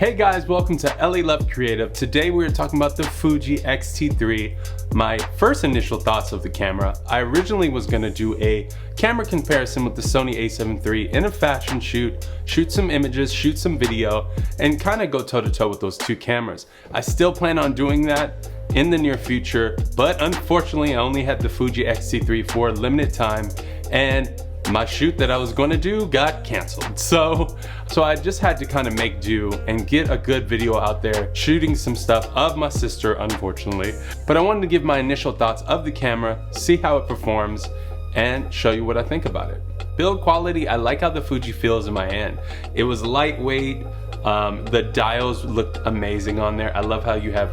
Hey guys, welcome to LA Love Creative. Today we're talking about the Fuji X-T3. My first initial thoughts of the camera. I originally was going to do a camera comparison with the Sony A7 III in a fashion shoot, shoot some images, shoot some video, and kind of go toe-to-toe with those two cameras. I still plan on doing that in the near future, but unfortunately I only had the Fuji X-T3 for a limited time, and my shoot that I was going to do got canceled. So I just had to kind of make do and get a good video out there shooting some stuff of my sister, unfortunately. But I wanted to give my initial thoughts of the camera, see how it performs, and show you what I think about it. Build quality, I like how the Fuji feels in my hand. It was lightweight, the dials looked amazing on there. I love how you have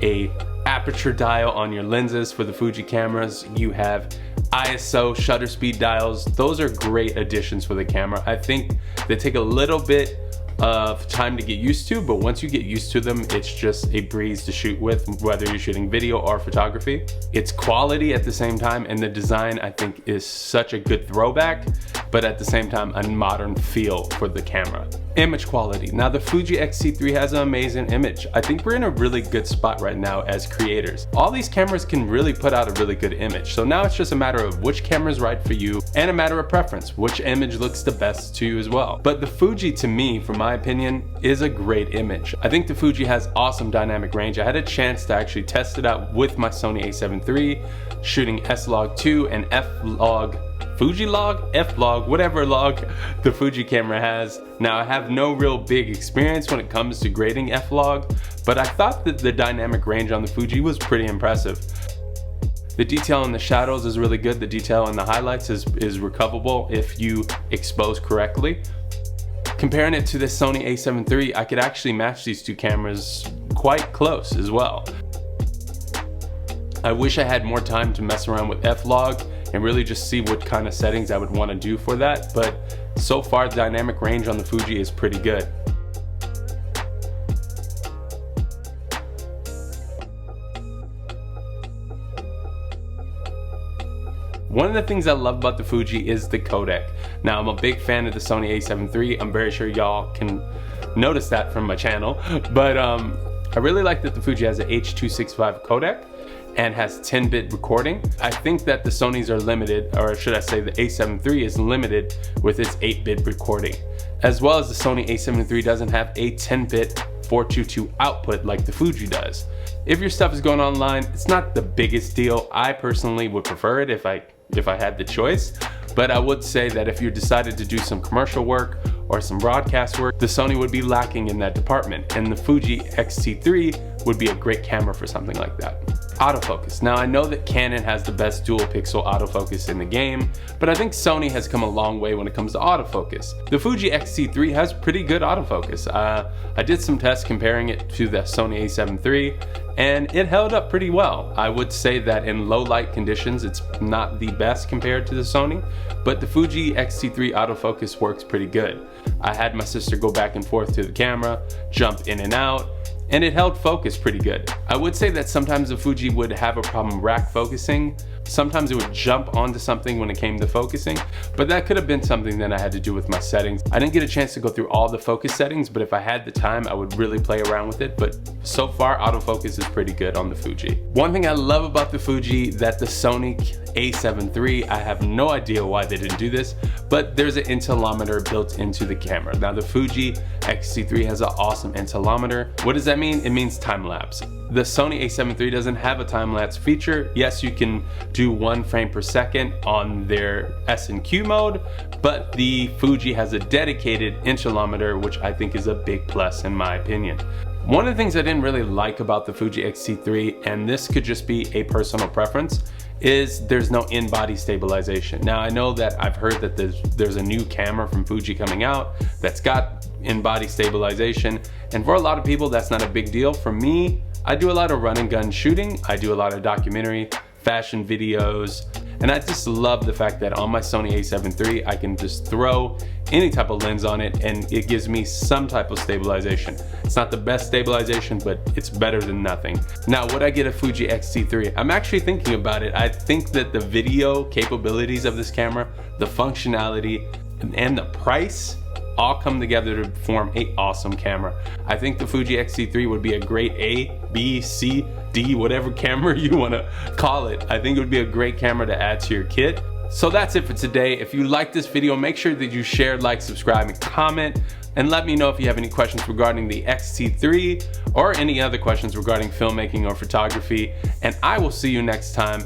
a aperture dial on your lenses for the Fuji cameras. You have ISO shutter speed dials. Those are great additions for the camera. I think they take a little bit of time to get used to, but once you get used to them, it's just a breeze to shoot with, whether you're shooting video or photography. It's quality at the same time, and the design I think is such a good throwback, but at the same time a modern feel for the camera. Image quality. Now the Fuji X-T3 has an amazing image. I think we're in a really good spot right now as creators. All these cameras can really put out a really good image. So now it's just a matter of which camera is right for you and a matter of preference, which image looks the best to you as well. But the Fuji, to me, from my opinion, is a great image. I think the Fuji has awesome dynamic range. I had a chance to actually test it out with my Sony A7 III, shooting S-Log2 and F-Log, Fuji log, F-Log, whatever log the Fuji camera has. Now I have no real big experience when it comes to grading F-Log, but I thought that the dynamic range on the Fuji was pretty impressive. The detail in the shadows is really good. The detail in the highlights is recoverable if you expose correctly. Comparing it to the Sony A7 III, I could actually match these two cameras quite close as well. I wish I had more time to mess around with F-Log and really just see what kind of settings I would want to do for that, but so far the dynamic range on the Fuji is pretty good. One of the things I love about the Fuji is the codec. Now I'm a big fan of the Sony A7 III. I'm very sure y'all can notice that from my channel, but I really like that the Fuji has an H.265 codec and has 10-bit recording. I think that the Sonys are limited, or should I say the A7 III is limited with its 8-bit recording. As well as the Sony A7 III doesn't have a 10-bit 422 output like the Fuji does. If your stuff is going online, it's not the biggest deal. I personally would prefer it if I had the choice, but I would say that if you decided to do some commercial work or some broadcast work, the Sony would be lacking in that department, and the Fuji X-T3 would be a great camera for something like that. Autofocus. Now I know that Canon has the best dual pixel autofocus in the game, but I think Sony has come a long way when it comes to autofocus. The Fuji X-T3 has pretty good autofocus. I did some tests comparing it to the Sony A7 III, and it held up pretty well. I would say that in low light conditions, it's not the best compared to the Sony, but the Fuji X-T3 autofocus works pretty good. I had my sister go back and forth to the camera, jump in and out, and it held focus pretty good. I would say that sometimes the Fuji would have a problem rack focusing. Sometimes it would jump onto something when it came to focusing, but that could have been something that I had to do with my settings. I didn't get a chance to go through all the focus settings, but if I had the time, I would really play around with it. But so far, autofocus is pretty good on the Fuji. One thing I love about the Fuji that the Sony A7 III, I have no idea why they didn't do this, but there's an interlometer built into the camera. Now the Fuji X-T3 has an awesome interlometer. What does that mean? It means time-lapse. The Sony A7 III doesn't have a time-lapse feature. Yes, you can do 1 frame per second on their S&Q mode, but the Fuji has a dedicated interlometer, which I think is a big plus in my opinion. One of the things I didn't really like about the Fuji X-T3, and this could just be a personal preference, is there's no in-body stabilization. Now I know that I've heard that there's a new camera from Fuji coming out that's got in-body stabilization, and for a lot of people that's not a big deal. For me, I do a lot of run and gun shooting, I do a lot of documentary, fashion videos, and I just love the fact that on my Sony A7 III I can just throw any type of lens on it and it gives me some type of stabilization. It's not the best stabilization, but it's better than nothing. Now, would I get a Fuji X-T3? I'm actually thinking about it. I think that the video capabilities of this camera, the functionality, and the price all come together to form an awesome camera. I think the Fuji X-T3 would be a great A, B, C, D, whatever camera you want to call it. I think it would be a great camera to add to your kit. So that's it for today. If you like this video, make sure that you share, like, subscribe, and comment. And let me know if you have any questions regarding the X-T3 or any other questions regarding filmmaking or photography. And I will see you next time.